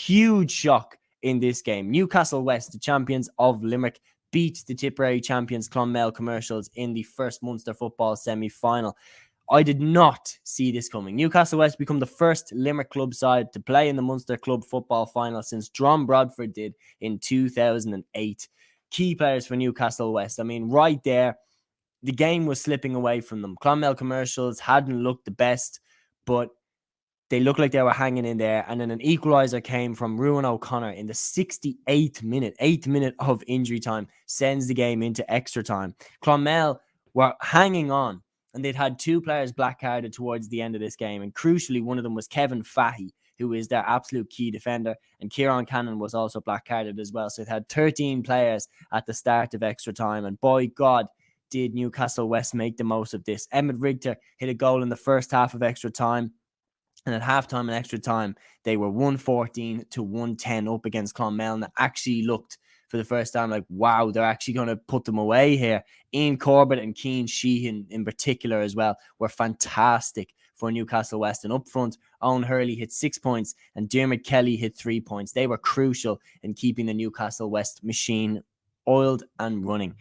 huge shock in this game. Newcastle West, the champions of Limerick, beat the Tipperary champions Clonmel Commercials in the first Munster football semi-final. I did not see this coming. Newcastle West become the first Limerick club side to play in the Munster Club football final since Drom Bradford did in 2008. Key players for Newcastle West. I mean, right there, the game was slipping away from them. Clonmel Commercials hadn't looked the best, but they looked like they were hanging in there. And then an equaliser came from Ruan O'Connor in the 68th minute. 8th minute of injury time sends the game into extra time. Clonmel were hanging on, and they'd had 2 players black-carded towards the end of this game. And crucially, one of them was Kevin Fahey, who is their absolute key defender. And Kieran Cannon was also black-carded as well. So it had 13 players at the start of extra time. And by God, did Newcastle West make the most of this. Emmett Richter hit a goal in the first half of extra time. And at halftime and extra time, they were 114 to 110 up against Clonmel. And it actually looked for the first time like, wow, they're actually going to put them away here. Ian Corbett and Cian Sheehan in particular as well were fantastic for Newcastle West. And up front, Owen Hurley hit 6 points and Dermot Kelly hit 3 points. They were crucial in keeping the Newcastle West machine oiled and running.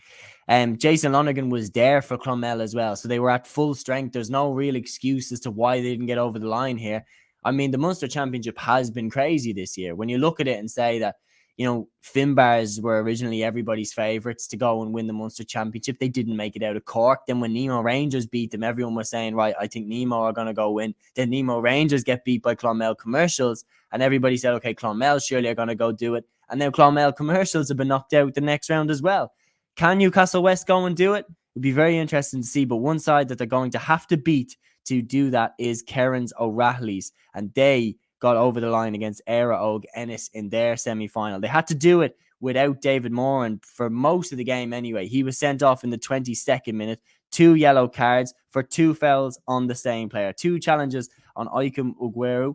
Jason Lonergan was there for Clonmel as well, so they were at full strength. There's no real excuse as to why they didn't get over the line here. I mean, the Munster Championship has been crazy this year. When you look at it and say that, you know, Finbars were originally everybody's favourites to go and win the Munster Championship, they didn't make it out of Cork. Then when Nemo Rangers beat them, everyone was saying, right, I think Nemo are going to go win. Then Nemo Rangers get beat by Clonmel Commercials, and everybody said, okay, Clonmel surely are going to go do it. And now Clonmel Commercials have been knocked out the next round as well. Can Newcastle West go and do it? It'd be very interesting to see. But one side that they're going to have to beat to do that is Kerins O'Rahillys. And they got over the line against Éire Óg Ennis in their semi-final. They had to do it without David Moran for most of the game anyway. He was sent off in the 22nd minute. 2 yellow cards for 2 fouls on the same player. 2 challenges on Ikem Ugweru.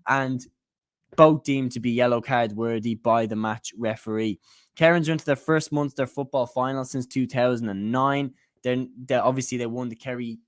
And both deemed to be yellow card worthy by the match referee. Kerins went to their first Munster football final since 2009. Then obviously they won the Kerry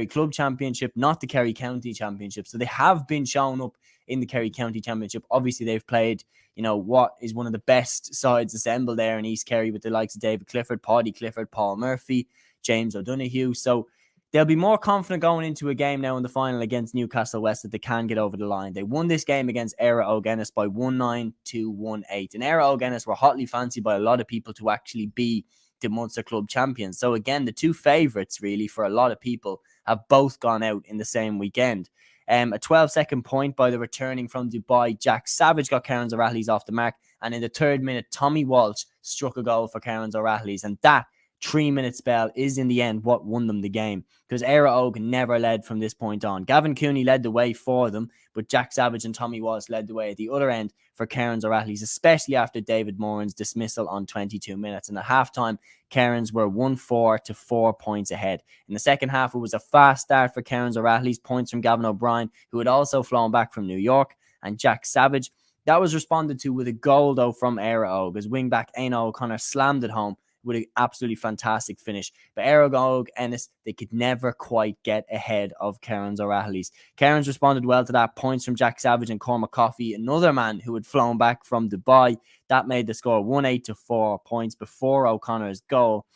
Club Championship, not the Kerry County Championship. So they have been shown up in the Kerry County Championship. Obviously they've played, you know, what is one of the best sides assembled there in East Kerry with the likes of David Clifford, Paddy Clifford, Paul Murphy, James O'Donoghue. So they'll be more confident going into a game now in the final against Newcastle West that they can get over the line. They won this game against Éire Óg Ennis by 1-9 to 1-8. And Éire Óg Ennis were hotly fancied by a lot of people to actually be the Munster Club champions. So again, the 2 favourites really for a lot of people have both gone out in the same weekend. A 12-second point by the returning from Dubai, Jack Savage got Kerins O'Rahillys off the mark. And in the 3rd minute, Tommy Walsh struck a goal for Kerins O'Rahillys. And that 3-minute spell is in the end what won them the game, because Éire Óg never led from this point on. Gavin Cooney led the way for them, but Jack Savage and Tommy Walsh led the way at the other end for Kerins O'Rahillys, especially after David Moran's dismissal on 22 minutes. And at halftime, Kerins were 1-4 to 4 points ahead. In the second half, it was a fast start for Kerins O'Rahillys, points from Gavin O'Brien, who had also flown back from New York, and Jack Savage. That was responded to with a goal, though, from Éire Óg, as wing-back Éanna O'Connor slammed it home with an absolutely fantastic finish. But Éire Óg Ennis, they could never quite get ahead of Kerins O'Rahillys. Kerins responded well to that. Points from Jack Savage and Cormac Coffey, another man who had flown back from Dubai. That made the score 1-8 to 4 points before O'Connor's goal.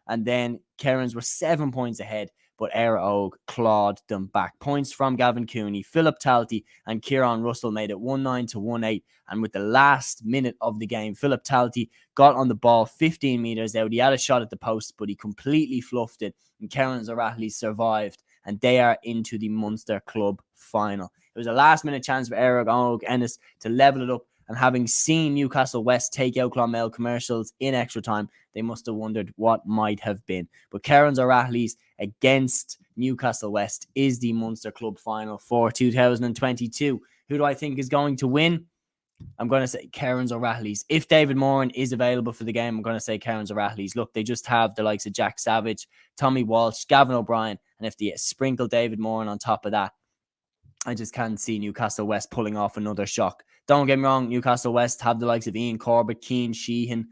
And then Kerins were 7 points ahead, but Éire Óg clawed them back. Points from Gavin Cooney, Philip Talty and Kieran Russell made it 1-9 to 1-8. And with the last minute of the game, Philip Talty got on the ball 15 metres out. He had a shot at the post, but he completely fluffed it. And Kerins O'Rahillys survived. And they are into the Munster Club final. It was a last-minute chance for Éire Óg Ennis to level it up. And having seen Newcastle West take out Clonmel Commercials in extra time, they must have wondered what might have been. But Kerins O'Rahillys against Newcastle West is the Munster Club final for 2022. Who do I think is going to win? I'm going to say Kerins O'Rahillys. If David Moran is available for the game, I'm going to say Kerins O'Rahillys. Look, they just have the likes of Jack Savage, Tommy Walsh, Gavin O'Brien, and if they sprinkle David Moran on top of that, I just can't see Newcastle West pulling off another shock. Don't get me wrong, Newcastle West have the likes of Ian Corbett, Cian Sheehan,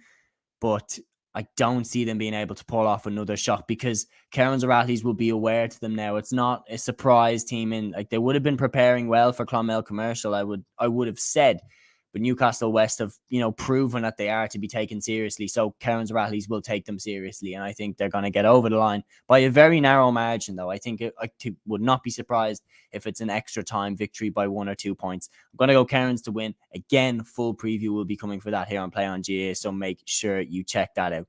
but I don't see them being able to pull off another shock because Kerins O'Rahillys will be aware to them now. It's not a surprise team in, like, they would have been preparing well for Clonmel Commercial, I would have said. but Newcastle West have, proven that they are to be taken seriously. So Kerins O'Rahillys will take them seriously. And I think they're going to get over the line by a very narrow margin, though. I think I would not be surprised if it's an extra time victory by 1 or 2 points. I'm going to go Kerins to win. Again, full preview will be coming for that here on Play on GAA. So make sure you check that out.